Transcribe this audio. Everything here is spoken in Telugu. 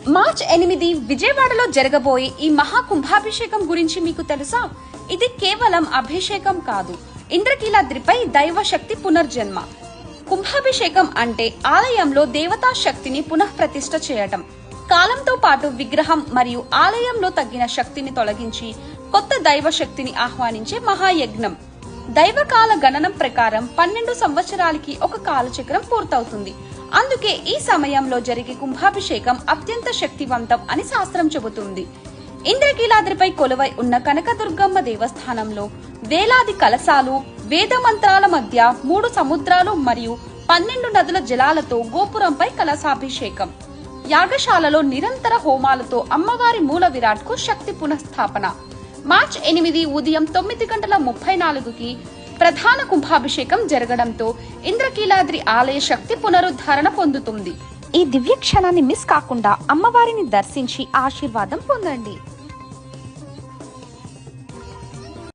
మార్చ్ 8 విజయవాడలో జరగబోయే ఈ మహాకుంభాభిషేకం గురించి మీకు తెలుసా? ఇది కేవలం అభిషేకం కాదు, ఇంద్రకీలాద్రిపై దైవశక్తి పునర్జన్మ. కుంభాభిషేకం అంటే ఆలయంలో దేవతా శక్తిని పునఃప్రతిష్ఠ చేయటం, కాలంతో పాటు విగ్రహం మరియు ఆలయంలో తగ్గిన శక్తిని తొలగించి కొత్త దైవశక్తిని ఆహ్వానించే మహాయజ్ఞం. దైవకాల గణనం ప్రకారం 12 సంవత్సరాలకి ఒక కాలచక్రం పూర్తవుతుంది. అందుకే ఈ సమయంలో జరిగే కుంభాభిషేకం అత్యంత శక్తివంతం అని శాస్త్రం చెబుతుంది. ఇంద్రకీలాద్రిపై కొలువై ఉన్న కనకదుర్గమ్మ దేవస్థానంలో వేలాది కలశాలు, వేద మంత్రాల మధ్య 3 సముద్రాలు మరియు 12 నదుల జలాలతో గోపురంపై కలశాభిషేకం. యాగశాలలో నిరంతర హోమాలతో అమ్మవారి మూల విరాట్ కు శక్తి పునఃస్థాపన. మార్చ్ 8 ఉదయం 9:34కి ప్రధాన కుంభాభిషేకం జరగడంతో ఇంద్రకీలాద్రి ఆలయ శక్తి పునరుద్ధరణ పొందుతుంది. ఈ దివ్య క్షణాన్ని మిస్ కాకుండా అమ్మవారిని దర్శించి ఆశీర్వాదం పొందండి.